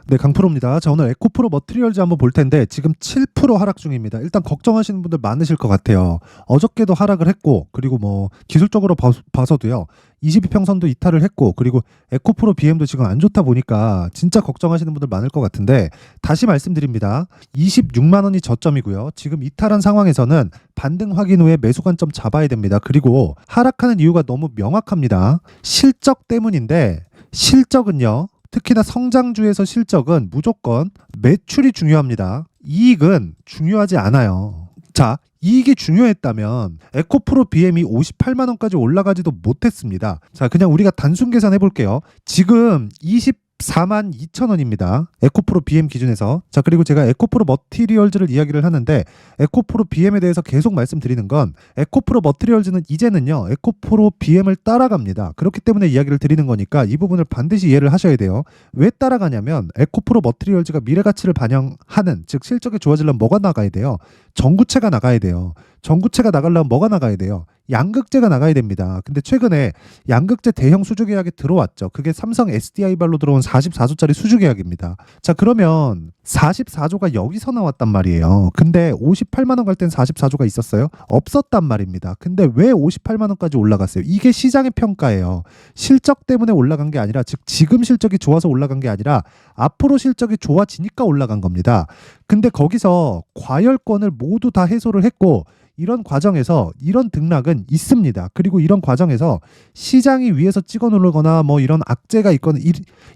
네, 강프로입니다. 자, 오늘 에코프로 머티리얼즈 한번 볼 텐데 지금 7% 하락 중입니다. 일단 걱정하시는 분들 많으실 것 같아요. 어저께도 하락을 했고, 그리고 뭐 기술적으로 봐서도요. 22평선도 이탈을 했고, 그리고 에코프로 BM도 지금 안 좋다 보니까 진짜 걱정하시는 분들 많을 것 같은데, 다시 말씀드립니다. 26만 원이 저점이고요. 지금 이탈한 상황에서는 반등 확인 후에 매수 관점 잡아야 됩니다. 그리고 하락하는 이유가 너무 명확합니다. 실적 때문인데, 실적은요, 특히나 성장주에서 실적은 무조건 매출이 중요합니다. 이익은 중요하지 않아요. 자, 이익이 중요했다면 에코프로 BM이 58만 원까지 올라가지도 못했습니다. 자, 그냥 우리가 단순 계산해 볼게요. 지금 24만 2천 원입니다. 에코프로 BM 기준에서. 자, 그리고 제가 에코프로 머티리얼즈를 이야기를 하는데, 에코프로 BM에 대해서 계속 말씀드리는 건, 에코프로 머티리얼즈는 이제는요, 에코프로 BM을 따라갑니다. 그렇기 때문에 이야기를 드리는 거니까 이 부분을 반드시 이해를 하셔야 돼요. 왜 따라가냐면 에코프로 머티리얼즈가 미래 가치를 반영하는, 즉 실적이 좋아지려면 뭐가 나가야 돼요? 전구체가 나가야 돼요. 전구체가 나가려면 뭐가 나가야 돼요? 양극재가 나가야 됩니다. 근데 최근에 양극재 대형 수주 계약이 들어왔죠. 그게 삼성 SDI발로 들어온 44조짜리 수주 계약입니다. 자, 그러면 44조가 여기서 나왔단 말이에요. 근데 58만 원 갈 땐 44조가 있었어요? 없었단 말입니다. 근데 왜 58만 원까지 올라갔어요? 이게 시장의 평가예요. 실적 때문에 올라간 게 아니라, 즉 지금 실적이 좋아서 올라간 게 아니라 앞으로 실적이 좋아지니까 올라간 겁니다. 근데 거기서 과열권을 모두 다 해소를 했고, 이런 과정에서 이런 등락은 있습니다. 그리고 이런 과정에서 시장이 위에서 찍어 누르거나 뭐 이런 악재가 있거나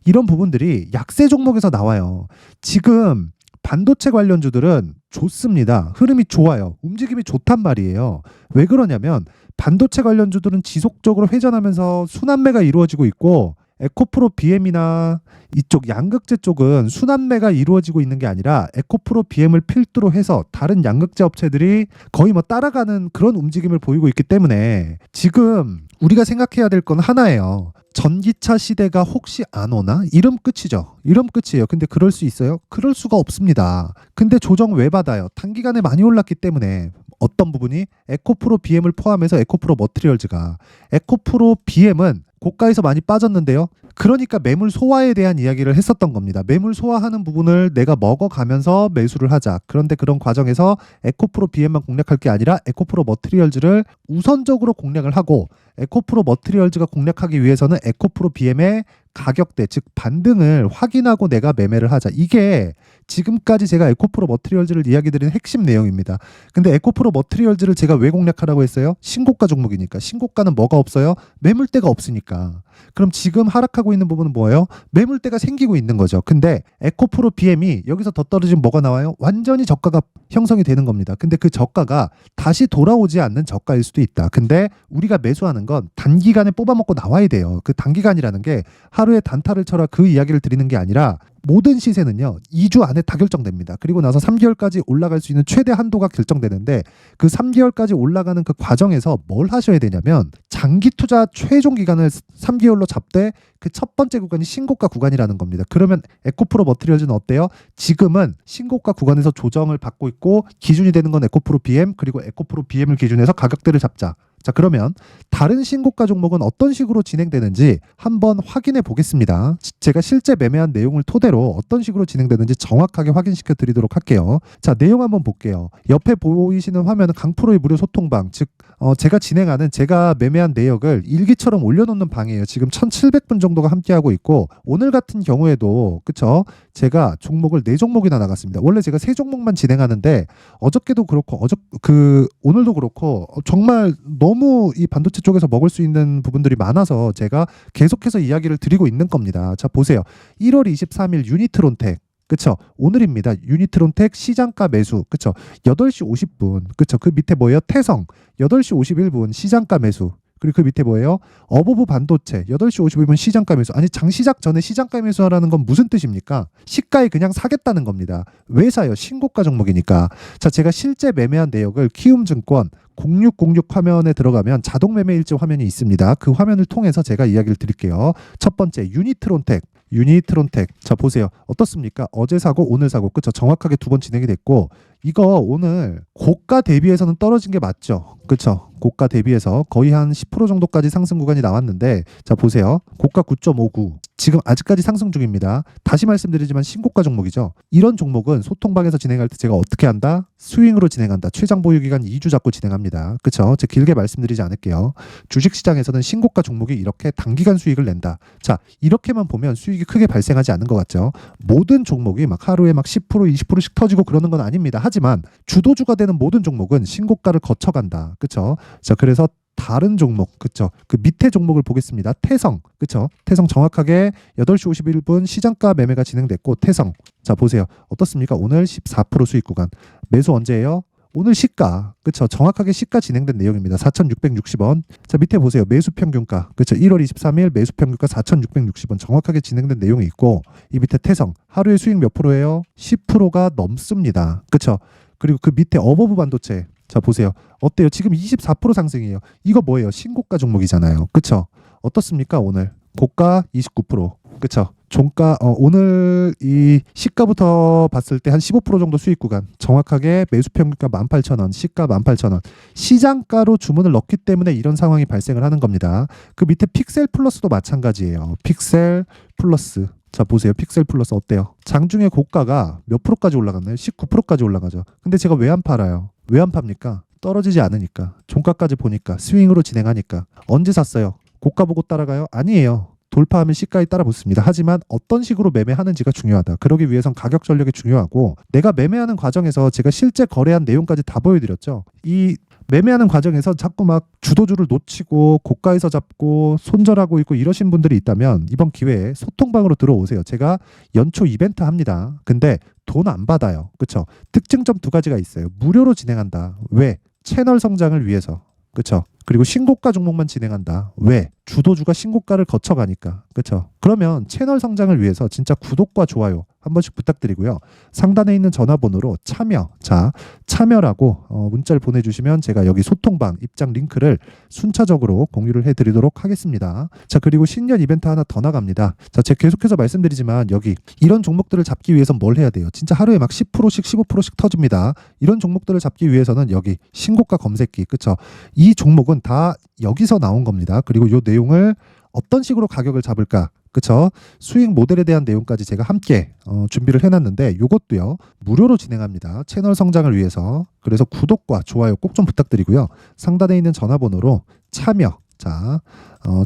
이런 부분들이 약세 종목에서 나와요. 지금 반도체 관련주들은 좋습니다. 흐름이 좋아요. 움직임이 좋단 말이에요. 왜 그러냐면 반도체 관련주들은 지속적으로 회전하면서 순환매가 이루어지고 있고, 에코프로 BM이나 이쪽 양극재 쪽은 순환매가 이루어지고 있는 게 아니라 에코프로 BM을 필두로 해서 다른 양극재 업체들이 거의 뭐 따라가는 그런 움직임을 보이고 있기 때문에 지금 우리가 생각해야 될 건 하나예요. 전기차 시대가 혹시 안 오나? 이름 끝이죠. 이름 끝이에요. 근데 그럴 수 있어요? 그럴 수가 없습니다. 근데 조정 왜 받아요? 단기간에 많이 올랐기 때문에. 어떤 부분이? 에코프로 BM을 포함해서 에코프로 머티리얼즈가. 에코프로 BM은 고가에서 많이 빠졌는데요. 그러니까 매물 소화에 대한 이야기를 했었던 겁니다. 매물 소화하는 부분을 내가 먹어가면서 매수를 하자. 그런데 그런 과정에서 에코프로 BM만 공략할 게 아니라 에코프로 머티리얼즈를 우선적으로 공략을 하고, 에코프로 머티리얼즈가 공략하기 위해서는 에코프로 BM의 가격대, 즉 반등을 확인하고 내가 매매를 하자. 이게 지금까지 제가 에코프로 머티리얼즈를 이야기 드린 핵심 내용입니다. 근데 에코프로 머티리얼즈를 제가 왜 공략하라고 했어요? 신고가 종목이니까. 신고가는 뭐가 없어요? 매물대가 없으니까. 그럼 지금 하락하고 있는 부분은 뭐예요? 매물대가 생기고 있는 거죠. 근데 에코프로 BM이 여기서 더 떨어지면 뭐가 나와요? 완전히 저가가 형성이 되는 겁니다. 근데 그 저가가 다시 돌아오지 않는 저가일 수도 있다. 근데 우리가 매수하는 건 단기간에 뽑아먹고 나와야 돼요. 그 단기간이라는 게 하루에 단타를 쳐라 그 이야기를 드리는 게 아니라, 모든 시세는요 2주 안에 다 결정됩니다. 그리고 나서 3개월까지 올라갈 수 있는 최대 한도가 결정되는데, 그 3개월까지 올라가는 그 과정에서 뭘 하셔야 되냐면, 장기 투자 최종 기간을 3개월로 잡되 그 첫 번째 구간이 신고가 구간이라는 겁니다. 그러면 에코프로 머티리얼즈는 어때요? 지금은 신고가 구간에서 조정을 받고 있고, 기준이 되는 건 에코프로 BM, 그리고 에코프로 BM을 기준해서 가격대를 잡자. 자, 그러면 다른 신고가 종목은 어떤 식으로 진행되는지 한번 확인해 보겠습니다. 제가 실제 매매한 내용을 토대로 어떤 식으로 진행되는지 정확하게 확인시켜 드리도록 할게요. 자, 내용 한번 볼게요. 옆에 보이시는 화면은 강프로의 무료 소통방, 즉 제가 매매한 내역을 일기처럼 올려놓는 방이에요. 지금 1700분 정도가 함께하고 있고, 오늘 같은 경우에도 그쵸? 제가 종목을 4종목이나 나갔습니다. 원래 제가 3종목만 진행하는데 어저께도 그렇고 오늘도 그렇고 정말 너무 이 반도체 쪽에서 먹을 수 있는 부분들이 많아서 제가 계속해서 이야기를 드리고 있는 겁니다. 자, 보세요. 1월 23일 유니트론텍, 그쵸? 오늘입니다. 유니트론텍 시장가 매수, 그쵸? 8시 50분, 그쵸? 그 밑에 뭐예요? 태성 8시 51분 시장가 매수. 그리고 그 밑에 뭐예요? 어버브 반도체 8시 51분 시장가 매수. 아니, 장 시작 전에 시장가 매수하라는 건 무슨 뜻입니까? 시가에 그냥 사겠다는 겁니다. 왜 사요? 신고가 종목이니까. 자, 제가 실제 매매한 내역을 키움증권 0606 화면에 들어가면 자동 매매 일지 화면이 있습니다. 그 화면을 통해서 제가 이야기를 드릴게요. 첫 번째 유니트론텍. 자, 보세요. 어떻습니까? 어제 사고 오늘 사고, 그쵸? 정확하게 2번 진행이 됐고, 이거 오늘 고가 대비해서는 떨어진 게 맞죠? 그쵸? 고가 대비해서 거의 한 10% 정도까지 상승 구간이 나왔는데, 자 보세요. 고가 9.59. 지금 아직까지 상승 중입니다. 다시 말씀드리지만 신고가 종목이죠. 이런 종목은 소통방에서 진행할 때 제가 어떻게 한다? 스윙으로 진행한다. 최장 보유 기간 2주 잡고 진행합니다. 그쵸? 제가 길게 말씀드리지 않을게요. 주식시장에서는 신고가 종목이 이렇게 단기간 수익을 낸다. 자, 이렇게만 보면 수익이 크게 발생하지 않는 것 같죠? 모든 종목이 막 하루에 막 10%, 20%씩 터지고 그러는 건 아닙니다. 하지만 주도주가 되는 모든 종목은 신고가를 거쳐간다. 그쵸? 자, 그래서 다른 종목, 그쵸? 그 밑에 종목을 보겠습니다. 태성, 그쵸? 태성 정확하게 8시 51분 시장가 매매가 진행됐고, 태성. 자, 보세요. 어떻습니까? 오늘 14% 수익 구간. 매수 언제예요? 오늘 시가, 그쵸? 정확하게 시가 진행된 내용입니다. 4,660원. 자, 밑에 보세요. 매수 평균가, 그쵸? 1월 23일 매수 평균가 4,660원. 정확하게 진행된 내용이 있고, 이 밑에 태성. 하루에 수익 몇 프로예요? 10%가 넘습니다. 그쵸? 그리고 그 밑에 어버브 반도체. 자, 보세요. 어때요? 지금 24% 상승이에요. 이거 뭐예요? 신고가 종목이잖아요. 그쵸? 어떻습니까? 오늘 고가 29%. 그쵸? 종가 오늘 이 시가부터 봤을 때 한 15% 정도 수익 구간. 정확하게 매수 평균가 18,000원, 시가 18,000원. 시장가로 주문을 넣기 때문에 이런 상황이 발생을 하는 겁니다. 그 밑에 픽셀 플러스도 마찬가지예요. 픽셀 플러스. 자, 보세요. 픽셀 플러스 어때요? 장중에 고가가 몇 프로까지 올라갔나요? 19%까지 올라가죠. 근데 제가 왜 안 팔아요? 왜 안 팝니까? 떨어지지 않으니까. 종가까지 보니까. 스윙으로 진행하니까. 언제 샀어요? 고가 보고 따라가요? 아니에요. 돌파하면 시가에 따라 붙습니다. 하지만 어떤 식으로 매매하는지가 중요하다. 그러기 위해선 가격 전략이 중요하고, 내가 매매하는 과정에서 제가 실제 거래한 내용까지 다 보여드렸죠. 이 매매하는 과정에서 자꾸 막 주도주를 놓치고 고가에서 잡고 손절하고 있고 이러신 분들이 있다면 이번 기회에 소통방으로 들어오세요. 제가 연초 이벤트 합니다. 근데 돈 안 받아요. 그쵸? 특징점 두 가지가 있어요. 무료로 진행한다. 왜? 채널 성장을 위해서. 그쵸? 그리고 신고가 종목만 진행한다. 왜? 주도주가 신고가를 거쳐가니까. 그쵸? 그러면 채널 성장을 위해서 진짜 구독과 좋아요 한 번씩 부탁드리고요. 상단에 있는 전화번호로 참여라고 문자를 보내주시면 제가 여기 소통방 입장 링크를 순차적으로 공유를 해드리도록 하겠습니다. 자, 그리고 신년 이벤트 하나 더 나갑니다. 자, 제가 계속해서 말씀드리지만 여기 이런 종목들을 잡기 위해서는 뭘 해야 돼요? 진짜 하루에 막 10%씩 15%씩 터집니다. 이런 종목들을 잡기 위해서는 여기 신고가 검색기, 그쵸? 이 종목은 다 여기서 나온 겁니다. 그리고 이 내용을 어떤 식으로 가격을 잡을까? 그쵸? 수익 모델에 대한 내용까지 제가 함께 준비를 해놨는데, 이것도요 무료로 진행합니다. 채널 성장을 위해서. 그래서 구독과 좋아요 꼭 좀 부탁드리고요. 상단에 있는 전화번호로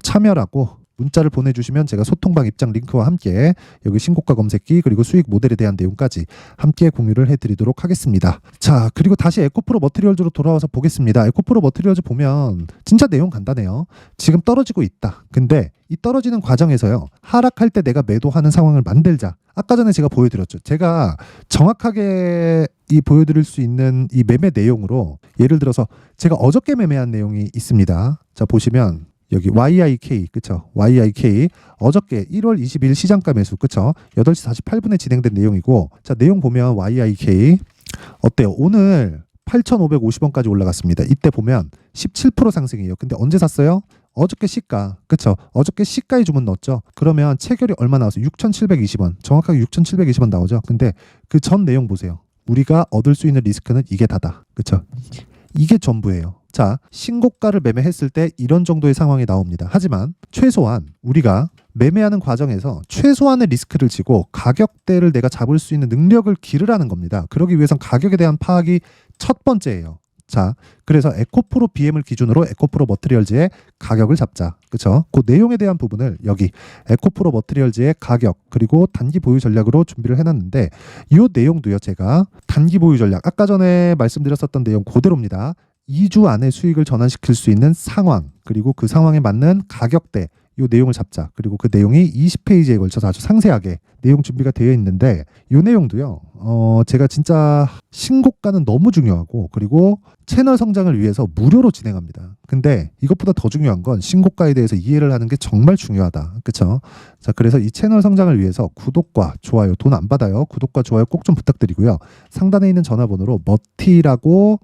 참여라고 문자를 보내주시면 제가 소통방 입장 링크와 함께 여기 신고가 검색기 그리고 수익 모델에 대한 내용까지 함께 공유를 해드리도록 하겠습니다. 자, 그리고 다시 에코프로 머티리얼즈로 돌아와서 보겠습니다. 에코프로 머티리얼즈 보면 진짜 내용 간단해요. 지금 떨어지고 있다. 근데 이 떨어지는 과정에서요, 하락할 때 내가 매도하는 상황을 만들자. 아까 전에 제가 보여드렸죠. 제가 정확하게 이 보여드릴 수 있는 이 매매 내용으로, 예를 들어서 제가 어저께 매매한 내용이 있습니다. 자, 보시면 여기 YIK, 그쵸? YIK 어저께 1월 20일 시장가 매수, 그쵸? 8시 48분에 진행된 내용이고, 자, 내용 보면 YIK 어때요? 오늘 8,550원까지 올라갔습니다. 이때 보면 17% 상승이에요. 근데 언제 샀어요? 어저께 시가, 그쵸? 어저께 시가에 주문 넣었죠. 그러면 체결이 얼마 나왔어요? 6,720원. 정확하게 6,720원 나오죠. 근데 그 전 내용 보세요. 우리가 얻을 수 있는 리스크는 이게 다다. 그쵸? 이게 전부예요. 자, 신고가를 매매했을 때 이런 정도의 상황이 나옵니다. 하지만 최소한 우리가 매매하는 과정에서 최소한의 리스크를 지고 가격대를 내가 잡을 수 있는 능력을 기르라는 겁니다. 그러기 위해선 가격에 대한 파악이 첫 번째예요. 자, 그래서 에코프로 BM을 기준으로 에코프로 머티리얼즈의 가격을 잡자. 그쵸? 그 내용에 대한 부분을 여기 에코프로 머티리얼즈의 가격 그리고 단기 보유 전략으로 준비를 해놨는데, 이 내용도요, 제가 단기 보유 전략 아까 전에 말씀드렸었던 내용 그대로입니다. 2주 안에 수익을 전환시킬 수 있는 상황, 그리고 그 상황에 맞는 가격대, 이 내용을 잡자. 그리고 그 내용이 20페이지에 걸쳐서 아주 상세하게 내용 준비가 되어 있는데, 이 내용도요 제가 진짜 신고가는 너무 중요하고, 그리고 채널 성장을 위해서 무료로 진행합니다. 근데 이것보다 더 중요한 건 신고가에 대해서 이해를 하는 게 정말 중요하다. 그쵸? 자, 그래서 이 채널 성장을 위해서 구독과 좋아요, 돈 안 받아요. 구독과 좋아요 꼭 좀 부탁드리고요. 상단에 있는 전화번호로 머티라고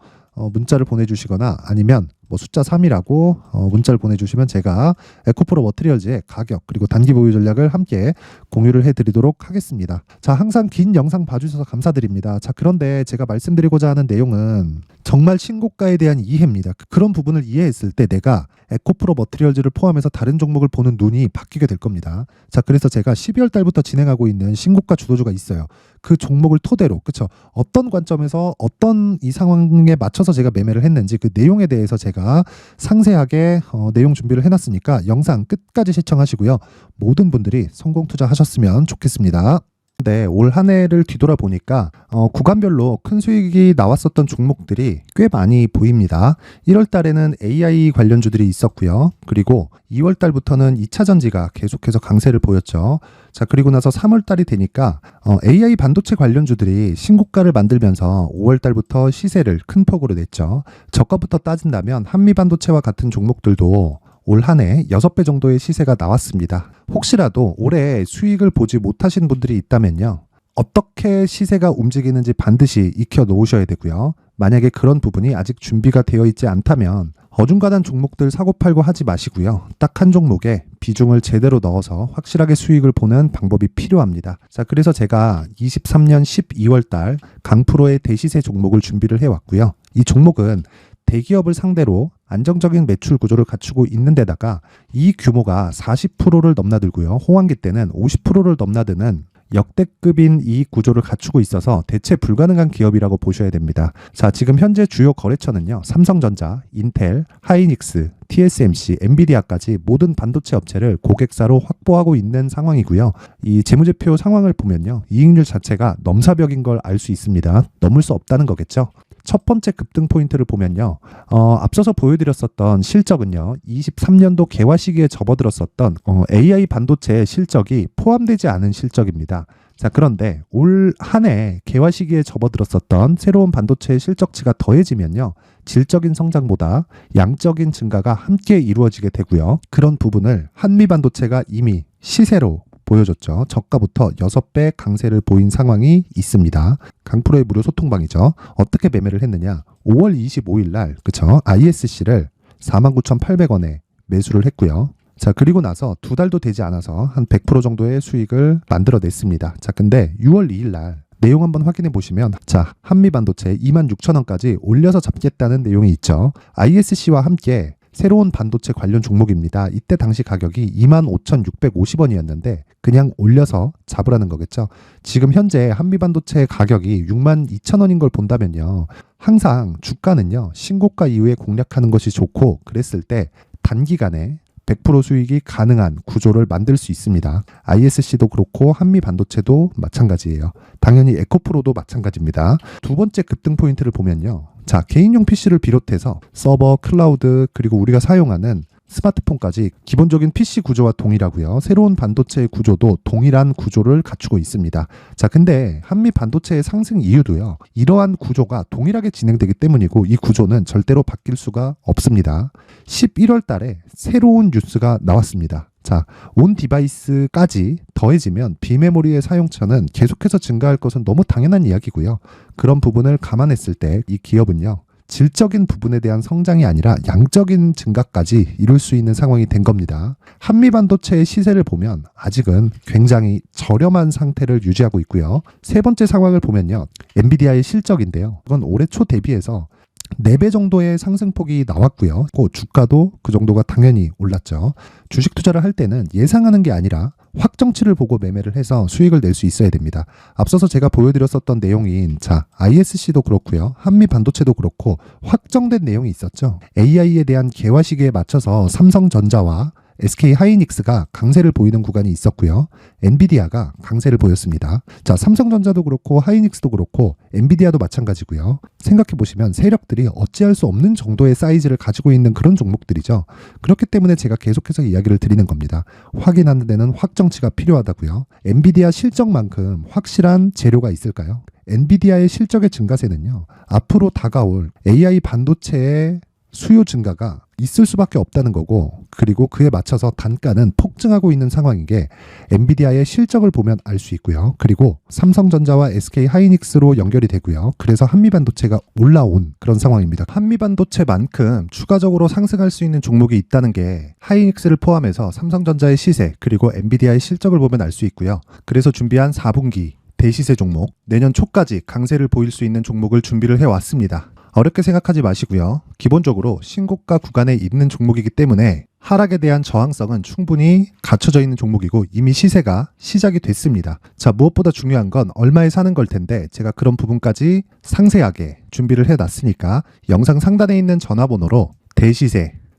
문자를 보내주시거나 아니면 뭐 숫자 3이라고 문자를 보내주시면 제가 에코프로 머티리얼즈의 가격 그리고 단기 보유 전략을 함께 공유를 해드리도록 하겠습니다. 자, 항상 긴 영상 봐주셔서 감사드립니다. 자, 그런데 제가 말씀드리고자 하는 내용은 정말 신고가에 대한 이해입니다. 그런 부분을 이해했을 때 내가 에코프로 머티리얼즈를 포함해서 다른 종목을 보는 눈이 바뀌게 될 겁니다. 자, 그래서 제가 12월 달부터 진행하고 있는 신고가 주도주가 있어요. 그 종목을 토대로, 그쵸? 어떤 관점에서 어떤 이 상황에 맞춰서 제가 매매를 했는지 그 내용에 대해서 제가 상세하게 내용 준비를 해놨으니까 영상 끝까지 시청하시고요. 모든 분들이 성공 투자하셨으면 좋겠습니다. 네, 올 한 해를 뒤돌아보니까 구간별로 큰 수익이 나왔었던 종목들이 꽤 많이 보입니다. 1월 달에는 AI 관련주들이 있었고요. 그리고 2월 달부터는 2차 전지가 계속해서 강세를 보였죠. 자, 그리고 나서 3월 달이 되니까 AI 반도체 관련주들이 신고가를 만들면서 5월 달부터 시세를 큰 폭으로 냈죠. 저가부터 따진다면 한미 반도체와 같은 종목들도 올 한 해 6배 정도의 시세가 나왔습니다. 혹시라도 올해 수익을 보지 못하신 분들이 있다면요. 어떻게 시세가 움직이는지 반드시 익혀 놓으셔야 되고요. 만약에 그런 부분이 아직 준비가 되어 있지 않다면 어중간한 종목들 사고팔고 하지 마시고요. 딱 한 종목에 비중을 제대로 넣어서 확실하게 수익을 보는 방법이 필요합니다. 자, 그래서 제가 23년 12월 달 강프로의 대시세 종목을 준비를 해왔고요. 이 종목은 대기업을 상대로 안정적인 매출 구조를 갖추고 있는 데다가 이 규모가 40%를 넘나들고요. 호황기 때는 50%를 넘나드는 역대급인 이익 구조를 갖추고 있어서 대체 불가능한 기업이라고 보셔야 됩니다. 자, 지금 현재 주요 거래처는요. 삼성전자, 인텔, 하이닉스, TSMC, 엔비디아까지 모든 반도체 업체를 고객사로 확보하고 있는 상황이고요. 이 재무제표 상황을 보면요. 이익률 자체가 넘사벽인 걸 알 수 있습니다. 넘을 수 없다는 거겠죠. 첫 번째 급등 포인트를 보면요. 앞서서 보여드렸었던 실적은요. 23년도 개화 시기에 접어들었었던 AI 반도체의 실적이 포함되지 않은 실적입니다. 자, 그런데 올 한 해 개화 시기에 접어들었었던 새로운 반도체의 실적치가 더해지면요. 질적인 성장보다 양적인 증가가 함께 이루어지게 되고요. 그런 부분을 한미 반도체가 이미 시세로 보여줬죠. 저가부터 6배 강세를 보인 상황이 있습니다. 강프로의 무료 소통방이죠. 어떻게 매매를 했느냐. 5월 25일 날 그쵸? ISC를 49,800원에 매수를 했고요. 자, 그리고 나서 2달도 되지 않아서 한 100% 정도의 수익을 만들어냈습니다. 자, 근데 6월 2일 날 내용 한번 확인해 보시면 자, 한미반도체 26,000원까지 올려서 잡겠다는 내용이 있죠. ISC와 함께 새로운 반도체 관련 종목입니다. 이때 당시 가격이 25,650원이었는데 그냥 올려서 잡으라는 거겠죠. 지금 현재 한미반도체 가격이 62,000원인 걸 본다면요. 항상 주가는요. 신고가 이후에 공략하는 것이 좋고 그랬을 때 단기간에 100% 수익이 가능한 구조를 만들 수 있습니다. ISC도 그렇고 한미반도체도 마찬가지예요. 당연히 에코프로도 마찬가지입니다. 두 번째 급등 포인트를 보면요. 자, 개인용 PC를 비롯해서 서버, 클라우드, 그리고 우리가 사용하는 스마트폰까지 기본적인 PC 구조와 동일하고요. 새로운 반도체의 구조도 동일한 구조를 갖추고 있습니다. 자, 근데 한미 반도체의 상승 이유도요. 이러한 구조가 동일하게 진행되기 때문이고 이 구조는 절대로 바뀔 수가 없습니다. 11월 달에 새로운 뉴스가 나왔습니다. 자, 온 디바이스까지 더해지면 비메모리의 사용처는 계속해서 증가할 것은 너무 당연한 이야기고요. 그런 부분을 감안했을 때 이 기업은요. 질적인 부분에 대한 성장이 아니라 양적인 증가까지 이룰 수 있는 상황이 된 겁니다. 한미 반도체의 시세를 보면 아직은 굉장히 저렴한 상태를 유지하고 있고요. 세 번째 상황을 보면요. 엔비디아의 실적인데요. 이건 올해 초 대비해서 4배 정도의 상승폭이 나왔고요. 주가도 그 정도가 당연히 올랐죠. 주식 투자를 할 때는 예상하는 게 아니라 확정치를 보고 매매를 해서 수익을 낼 수 있어야 됩니다. 앞서서 제가 보여드렸었던 내용인 자, ISC도 그렇고요. 한미 반도체도 그렇고 확정된 내용이 있었죠. AI에 대한 개화 시기에 맞춰서 삼성전자와 SK 하이닉스가 강세를 보이는 구간이 있었고요. 엔비디아가 강세를 보였습니다. 자, 삼성전자도 그렇고 하이닉스도 그렇고 엔비디아도 마찬가지고요. 생각해 보시면 세력들이 어찌할 수 없는 정도의 사이즈를 가지고 있는 그런 종목들이죠. 그렇기 때문에 제가 계속해서 이야기를 드리는 겁니다. 확인하는 데는 확정치가 필요하다고요. 엔비디아 실적만큼 확실한 재료가 있을까요? 엔비디아의 실적의 증가세는요. 앞으로 다가올 AI 반도체의 수요 증가가 있을 수밖에 없다는 거고, 그리고 그에 맞춰서 단가는 폭증하고 있는 상황인 게 엔비디아의 실적을 보면 알 수 있고요. 그리고 삼성전자와 SK 하이닉스로 연결이 되고요. 그래서 한미반도체가 올라온 그런 상황입니다. 한미반도체만큼 추가적으로 상승할 수 있는 종목이 있다는 게 하이닉스를 포함해서 삼성전자의 시세 그리고 엔비디아의 실적을 보면 알 수 있고요. 그래서 준비한 4분기 대시세 종목, 내년 초까지 강세를 보일 수 있는 종목을 준비를 해왔습니다. 어렵게 생각하지 마시고요. 기본적으로 신고가 구간에 있는 종목이기 때문에 하락에 대한 저항성은 충분히 갖춰져 있는 종목이고 이미 시세가 시작이 됐습니다. 자, 무엇보다 중요한 건 얼마에 사는 걸 텐데 제가 그런 부분까지 상세하게 준비를 해놨으니까 영상 상단에 있는 전화번호로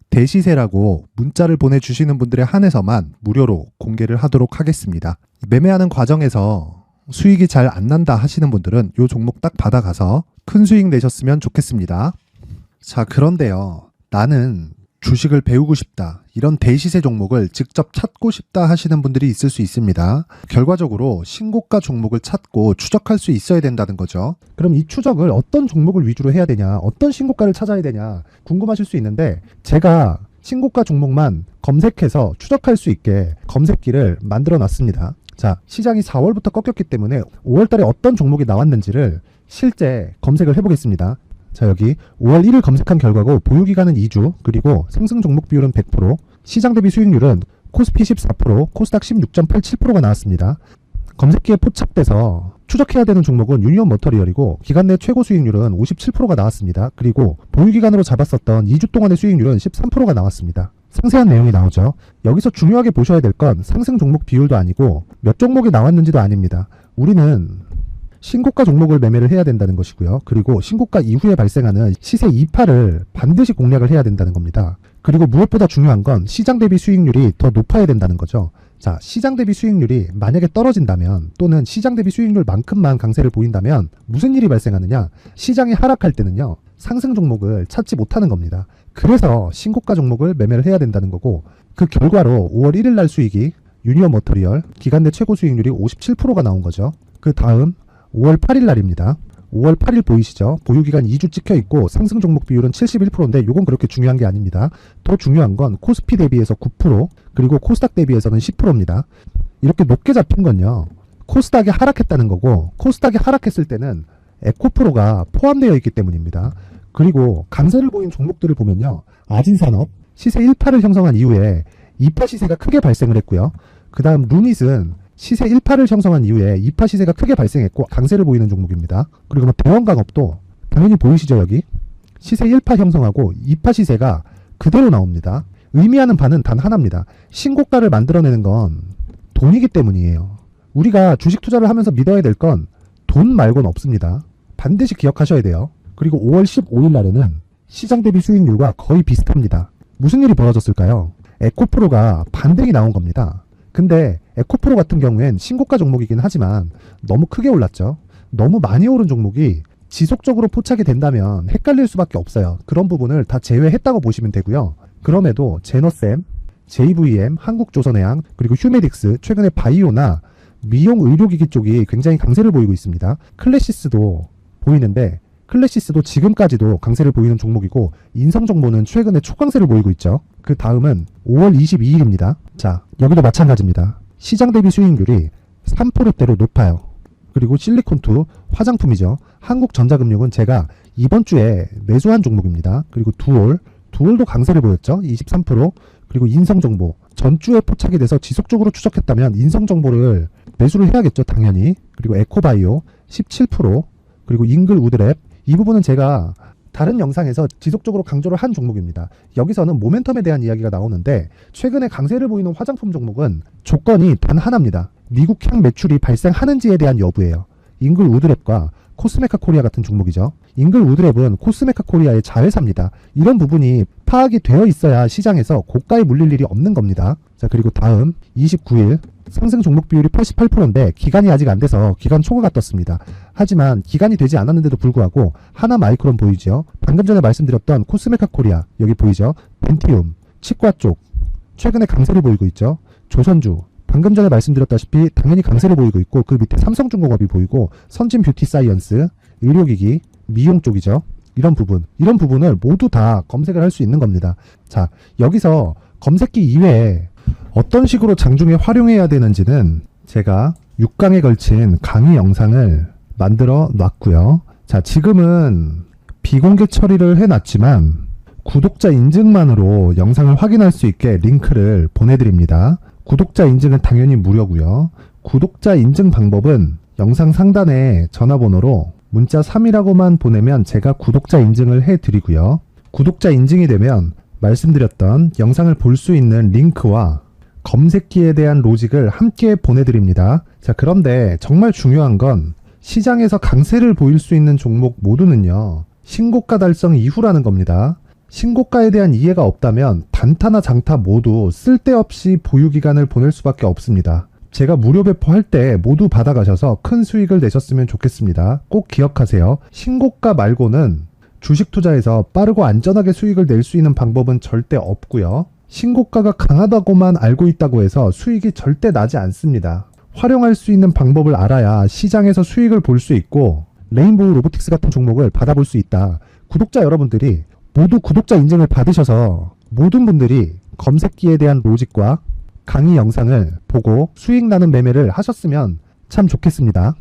대시세라고 문자를 보내주시는 분들에 한해서만 무료로 공개를 하도록 하겠습니다. 매매하는 과정에서 수익이 잘 안 난다 하시는 분들은 이 종목 딱 받아가서 큰 수익 내셨으면 좋겠습니다. 자, 그런데요. 나는 주식을 배우고 싶다. 이런 대시세 종목을 직접 찾고 싶다 하시는 분들이 있을 수 있습니다. 결과적으로 신고가 종목을 찾고 추적할 수 있어야 된다는 거죠. 그럼 이 추적을 어떤 종목을 위주로 해야 되냐, 어떤 신고가를 찾아야 되냐 궁금하실 수 있는데 제가 신고가 종목만 검색해서 추적할 수 있게 검색기를 만들어 놨습니다. 자, 시장이 4월부터 꺾였기 때문에 5월 달에 어떤 종목이 나왔는지를 실제 검색을 해보겠습니다. 자, 여기 5월 1일 검색한 결과고 보유기간은 2주, 그리고 상승 종목 비율은 100%, 시장 대비 수익률은 코스피 14%, 코스닥 16.87%가 나왔습니다. 검색기에 포착돼서 추적해야 되는 종목은 유니온 머터리얼이고 기간 내 최고 수익률은 57%가 나왔습니다. 그리고 보유기간으로 잡았었던 2주 동안의 수익률은 13%가 나왔습니다. 상세한 내용이 나오죠. 여기서 중요하게 보셔야 될 건 상승 종목 비율도 아니고 몇 종목이 나왔는지도 아닙니다. 우리는 신고가 종목을 매매를 해야 된다는 것이고요. 그리고 신고가 이후에 발생하는 시세 이파를 반드시 공략을 해야 된다는 겁니다. 그리고 무엇보다 중요한 건 시장 대비 수익률이 더 높아야 된다는 거죠. 자, 시장 대비 수익률이 만약에 떨어진다면 또는 시장 대비 수익률만큼만 강세를 보인다면 무슨 일이 발생하느냐? 시장이 하락할 때는요. 상승 종목을 찾지 못하는 겁니다. 그래서 신고가 종목을 매매를 해야 된다는 거고 그 결과로 5월 1일 날 수익이 유니온 머터리얼 기간 내 최고 수익률이 57%가 나온 거죠. 그 다음 5월 8일 날입니다. 5월 8일 보이시죠? 보유기간 2주 찍혀 있고 상승 종목 비율은 71%인데 이건 그렇게 중요한 게 아닙니다. 더 중요한 건 코스피 대비해서 9% 그리고 코스닥 대비해서는 10%입니다. 이렇게 높게 잡힌 건요. 코스닥이 하락했다는 거고 코스닥이 하락했을 때는 에코프로가 포함되어 있기 때문입니다. 그리고 강세를 보인 종목들을 보면요. 아진산업 시세 1파를 형성한 이후에 2파 시세가 크게 발생을 했고요. 그 다음 루닛은 시세 1파를 형성한 이후에 2파 시세가 크게 발생했고 강세를 보이는 종목입니다. 그리고 뭐 대원강업도 당연히 보이시죠 여기? 시세 1파 형성하고 2파 시세가 그대로 나옵니다. 의미하는 바는 단 하나입니다. 신고가를 만들어내는 건 돈이기 때문이에요. 우리가 주식 투자를 하면서 믿어야 될 건 돈 말고는 없습니다. 반드시 기억하셔야 돼요. 그리고 5월 15일 날에는 시장 대비 수익률과 거의 비슷합니다. 무슨 일이 벌어졌을까요? 에코프로가 반등이 나온 겁니다. 근데 에코프로 같은 경우엔 신고가 종목이긴 하지만 너무 크게 올랐죠. 너무 많이 오른 종목이 지속적으로 포착이 된다면 헷갈릴 수밖에 없어요. 그런 부분을 다 제외했다고 보시면 되고요. 그럼에도 제너셈, JVM, 한국조선해양, 그리고 휴메딕스, 최근에 바이오나 미용 의료기기 쪽이 굉장히 강세를 보이고 있습니다. 클래시스도 보이는데 클래시스도 지금까지도 강세를 보이는 종목이고 인성정보는 최근에 초강세를 보이고 있죠. 그 다음은 5월 22일입니다. 자, 여기도 마찬가지입니다. 시장 대비 수익률이 3%대로 높아요. 그리고 실리콘2 화장품이죠. 한국전자금융은 제가 이번 주에 매수한 종목입니다. 그리고 두올도 강세를 보였죠. 23%. 그리고 인성정보 전주에 포착이 돼서 지속적으로 추적했다면 인성정보를 매수를 해야겠죠. 당연히. 그리고 에코바이오 17%. 그리고 잉글우드랩 이 부분은 제가 다른 영상에서 지속적으로 강조를 한 종목입니다. 여기서는 모멘텀에 대한 이야기가 나오는데 최근에 강세를 보이는 화장품 종목은 조건이 단 하나입니다. 미국향 매출이 발생하는지에 대한 여부예요. 잉글우드랩과 코스메카 코리아 같은 종목이죠. 잉글우드랩은 코스메카 코리아의 자회사입니다. 이런 부분이 파악이 되어 있어야 시장에서 고가에 물릴 일이 없는 겁니다. 자, 그리고 다음 29일 상승 종목 비율이 88%인데 기간이 아직 안 돼서 기간 초과가 떴습니다. 하지만 기간이 되지 않았는데도 불구하고 하나마이크론 보이죠. 방금 전에 말씀드렸던 코스메카 코리아 여기 보이죠. 벤티움, 치과 쪽 최근에 강세를 보이고 있죠. 조선주 방금 전에 말씀드렸다시피 당연히 강세를 보이고 있고 그 밑에 삼성중공업이 보이고 선진 뷰티 사이언스, 의료기기, 미용 쪽이죠. 이런 부분을 모두 다 검색을 할 수 있는 겁니다. 자, 여기서 검색기 이외에 어떤 식으로 장중에 활용해야 되는지는 제가 6강에 걸친 강의 영상을 만들어 놨고요. 자, 지금은 비공개 처리를 해놨지만 구독자 인증만으로 영상을 확인할 수 있게 링크를 보내드립니다. 구독자 인증은 당연히 무료고요. 구독자 인증 방법은 영상 상단에 전화번호로 문자 3이라고만 보내면 제가 구독자 인증을 해드리고요. 구독자 인증이 되면 말씀드렸던 영상을 볼 수 있는 링크와 검색기에 대한 로직을 함께 보내드립니다. 자, 그런데 정말 중요한 건 시장에서 강세를 보일 수 있는 종목 모두는요, 신고가 달성 이후라는 겁니다. 신고가에 대한 이해가 없다면 단타나 장타 모두 쓸데없이 보유기간을 보낼 수밖에 없습니다. 제가 무료 배포할 때 모두 받아가셔서 큰 수익을 내셨으면 좋겠습니다. 꼭 기억하세요. 신고가 말고는 주식 투자에서 빠르고 안전하게 수익을 낼 수 있는 방법은 절대 없고요. 신고가가 강하다고만 알고 있다고 해서 수익이 절대 나지 않습니다. 활용할 수 있는 방법을 알아야 시장에서 수익을 볼 수 있고 레인보우 로보틱스 같은 종목을 받아볼 수 있다. 구독자 여러분들이 모두 구독자 인증을 받으셔서 모든 분들이 검색기에 대한 로직과 강의 영상을 보고 수익 나는 매매를 하셨으면 참 좋겠습니다.